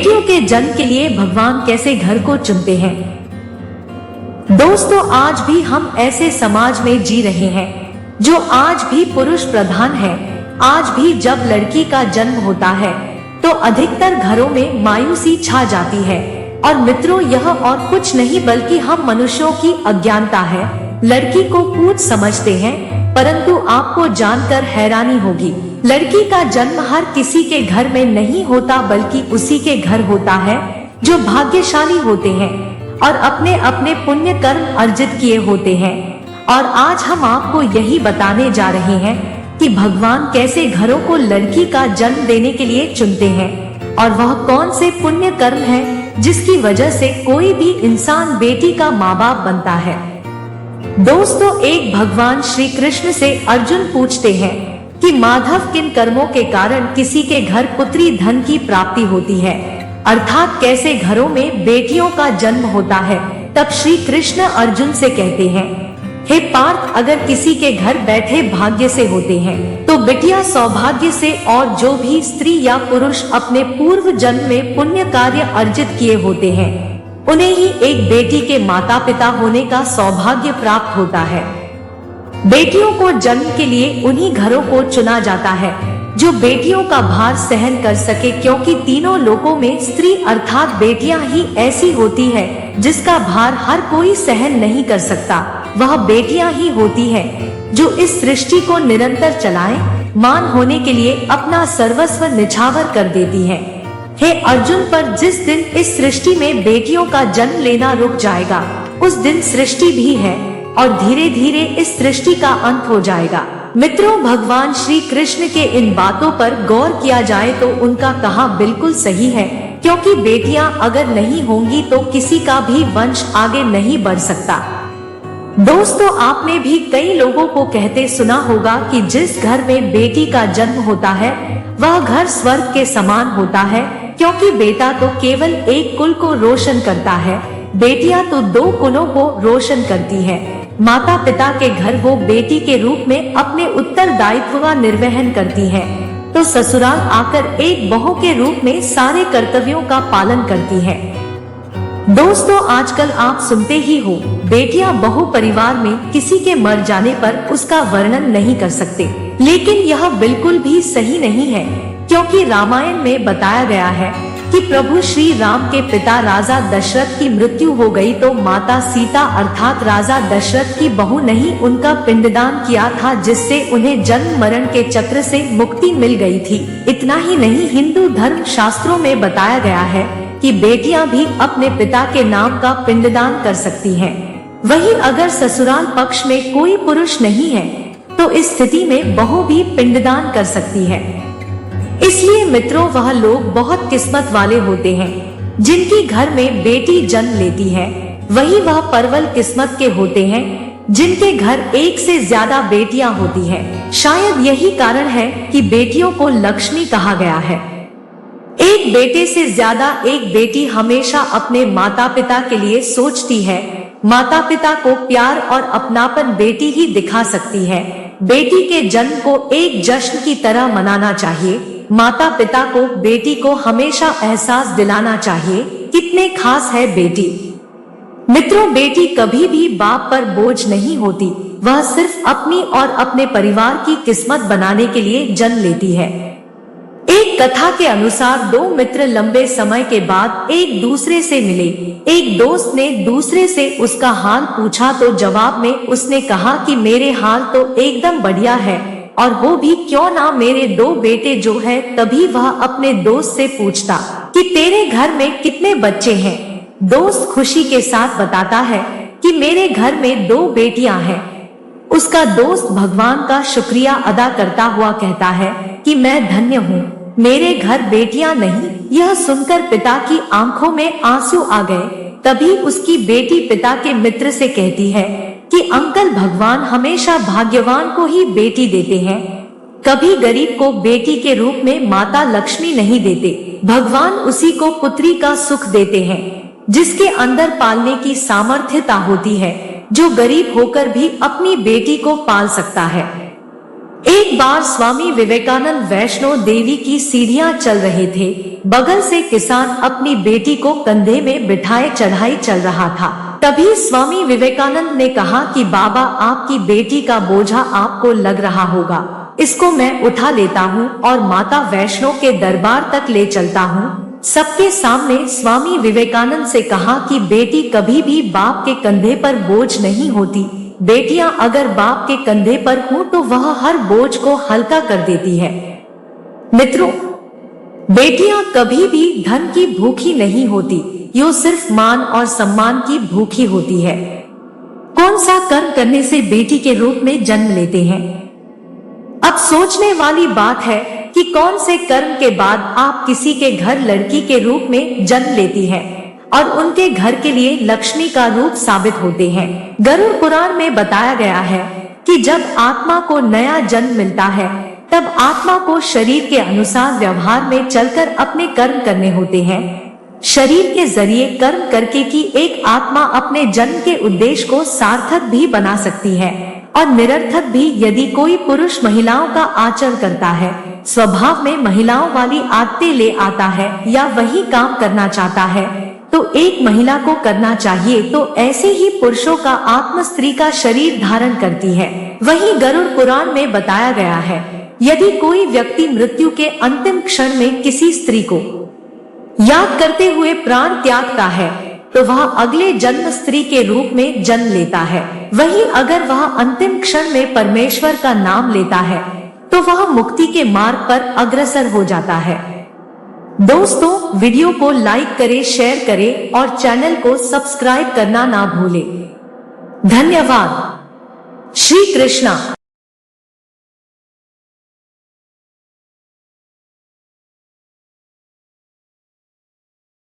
बेटियों के जन्म के लिए भगवान कैसे घर को चुनते हैं। दोस्तों, आज भी हम ऐसे समाज में जी रहे हैं जो आज भी पुरुष प्रधान है। आज भी जब लड़की का जन्म होता है तो अधिकतर घरों में मायूसी छा जाती है। और मित्रों, यह और कुछ नहीं बल्कि हम मनुष्यों की अज्ञानता है। लड़की को पूछ समझते हैं, परंतु आपको जानकर हैरानी होगी, लड़की का जन्म हर किसी के घर में नहीं होता, बल्कि उसी के घर होता है जो भाग्यशाली होते हैं और अपने अपने पुण्य कर्म अर्जित किए होते हैं। और आज हम आपको यही बताने जा रहे हैं कि भगवान कैसे घरों को लड़की का जन्म देने के लिए चुनते हैं और वह कौन से पुण्य कर्म है जिसकी वजह से कोई भी इंसान बेटी का माँ बाप बनता है। दोस्तों, एक भगवान श्री कृष्ण से अर्जुन पूछते हैं कि माधव किन कर्मों के कारण किसी के घर पुत्री धन की प्राप्ति होती है, अर्थात कैसे घरों में बेटियों का जन्म होता है। तब श्री कृष्ण अर्जुन से कहते हैं, हे पार्थ, अगर किसी के घर बैठे भाग्य से होते हैं तो बिटिया सौभाग्य से, और जो भी स्त्री या पुरुष अपने पूर्व जन्म में पुण्य कार्य अर्जित किए होते हैं उन्हें ही एक बेटी के माता पिता होने का सौभाग्य प्राप्त होता है। बेटियों को जन्म के लिए उन्हीं घरों को चुना जाता है जो बेटियों का भार सहन कर सके, क्योंकि तीनों लोकों में स्त्री अर्थात बेटियां ही ऐसी होती है जिसका भार हर कोई सहन नहीं कर सकता। वह बेटियां ही होती है जो इस सृष्टि को निरंतर चलाएं, मान होने के लिए अपना सर्वस्व निछावर कर देती है। हे अर्जुन, पर जिस दिन इस सृष्टि में बेटियों का जन्म लेना रुक जाएगा उस दिन सृष्टि भी है और धीरे धीरे इस सृष्टि का अंत हो जाएगा। मित्रों, भगवान श्री कृष्ण के इन बातों पर गौर किया जाए तो उनका कहा बिल्कुल सही है, क्योंकि बेटियां अगर नहीं होंगी तो किसी का भी वंश आगे नहीं बढ़ सकता। दोस्तों, आपने भी कई लोगों को कहते सुना होगा कि जिस घर में बेटी का जन्म होता है वह घर स्वर्ग के समान होता है, क्योंकि बेटा तो केवल एक कुल को रोशन करता है, बेटियां तो दो कुलों को रोशन करती है। माता पिता के घर वो बेटी के रूप में अपने उत्तरदायित्व का निर्वहन करती है, तो ससुराल आकर एक बहू के रूप में सारे कर्तव्यों का पालन करती है। दोस्तों, आजकल आप सुनते ही हो, बेटियां बहु परिवार में किसी के मर जाने पर उसका वर्णन नहीं कर सकते, लेकिन यह बिल्कुल भी सही नहीं है, क्योंकि रामायण में बताया गया है कि प्रभु श्री राम के पिता राजा दशरथ की मृत्यु हो गई तो माता सीता अर्थात राजा दशरथ की बहू ने ही उनका पिंडदान किया था, जिससे उन्हें जन्म मरण के चक्र से मुक्ति मिल गई थी। इतना ही नहीं, हिंदू धर्म शास्त्रों में बताया गया है कि बेटियां भी अपने पिता के नाम का पिंडदान कर सकती हैं। वहीं अगर ससुराल पक्ष में कोई पुरुष नहीं है तो इस स्थिति में बहू भी पिंडदान कर सकती है। इसलिए मित्रों, वह लोग बहुत किस्मत वाले होते हैं जिनकी घर में बेटी जन्म लेती है। वही वह परवल किस्मत के होते हैं जिनके घर एक से ज्यादा बेटियां होती हैं। शायद यही कारण है कि बेटियों को लक्ष्मी कहा गया है। एक बेटे से ज्यादा एक बेटी हमेशा अपने माता पिता के लिए सोचती है। माता पिता को प्यार और अपनापन बेटी ही दिखा सकती है। बेटी के जन्म को एक जश्न की तरह मनाना चाहिए। माता पिता को बेटी को हमेशा एहसास दिलाना चाहिए कितने खास है बेटी। मित्रों, बेटी कभी भी बाप पर बोझ नहीं होती, वह सिर्फ अपनी और अपने परिवार की किस्मत बनाने के लिए जन्म लेती है। एक कथा के अनुसार दो मित्र लंबे समय के बाद एक दूसरे से मिले। एक दोस्त ने दूसरे से उसका हाल पूछा तो जवाब में उसने कहा कि मेरे हाल तो एकदम बढ़िया है, और वो भी क्यों ना मेरे दो बेटे जो है। तभी वह अपने दोस्त से पूछता कि तेरे घर में कितने बच्चे हैं। दोस्त खुशी के साथ बताता है कि मेरे घर में दो बेटियां हैं। उसका दोस्त भगवान का शुक्रिया अदा करता हुआ कहता है कि मैं धन्य हूँ, मेरे घर बेटियां नहीं। यह सुनकर पिता की आंखों में आंसू आ गए। तभी उसकी बेटी पिता के मित्र से कहती है कि अंकल, भगवान हमेशा भाग्यवान को ही बेटी देते हैं, कभी गरीब को बेटी के रूप में माता लक्ष्मी नहीं देते। भगवान उसी को पुत्री का सुख देते हैं जिसके अंदर पालने की सामर्थ्यता होती है, जो गरीब होकर भी अपनी बेटी को पाल सकता है। एक बार स्वामी विवेकानंद वैष्णो देवी की सीढ़ियां चल रहे थे। बगल से किसान अपनी बेटी को कंधे में बिठाए चढ़ाई चल रहा था। तभी स्वामी विवेकानंद ने कहा कि बाबा, आपकी बेटी का बोझा आपको लग रहा होगा, इसको मैं उठा लेता हूँ और माता वैष्णो के दरबार तक ले चलता हूँ। सबके सामने स्वामी विवेकानंद से कहा कि बेटी कभी भी बाप के कंधे पर बोझ नहीं होती। बेटियां अगर बाप के कंधे पर हों तो वह हर बोझ को हल्का कर देती है। मित्रों, बेटियां कभी भी धन की भूखी नहीं होती, यो सिर्फ मान और सम्मान की भूखी होती है। कौन सा कर्म करने से बेटी के रूप में जन्म लेते हैं? अब सोचने वाली बात है कि कौन से कर्म के बाद आप किसी के घर लड़की के रूप में जन्म लेती है और उनके घर के लिए लक्ष्मी का रूप साबित होते हैं। गरुड़ पुराण में बताया गया है कि जब आत्मा को नया जन्म मिलता है तब आत्मा को शरीर के अनुसार व्यवहार में चलकर अपने कर्म करने होते हैं। शरीर के जरिए कर्म करके की एक आत्मा अपने जन्म के उद्देश्य को सार्थक भी बना सकती है और निरर्थक भी। यदि कोई पुरुष महिलाओं का आचरण करता है, स्वभाव में महिलाओं वाली आदतें ले आता है या वही काम करना चाहता है तो एक महिला को करना चाहिए, तो ऐसे ही पुरुषों का आत्मा स्त्री का शरीर धारण करती है। वही गरुड़ पुराण में बताया गया है, यदि कोई व्यक्ति मृत्यु के अंतिम क्षण में किसी स्त्री को याद करते हुए प्राण त्यागता है तो वह अगले जन्म स्त्री के रूप में जन्म लेता है। वहीं अगर वह अंतिम क्षण में परमेश्वर का नाम लेता है तो वह मुक्ति के मार्ग पर अग्रसर हो जाता है। दोस्तों, वीडियो को लाइक करें, शेयर करें और चैनल को सब्सक्राइब करना ना भूलें। धन्यवाद। श्री कृष्णा।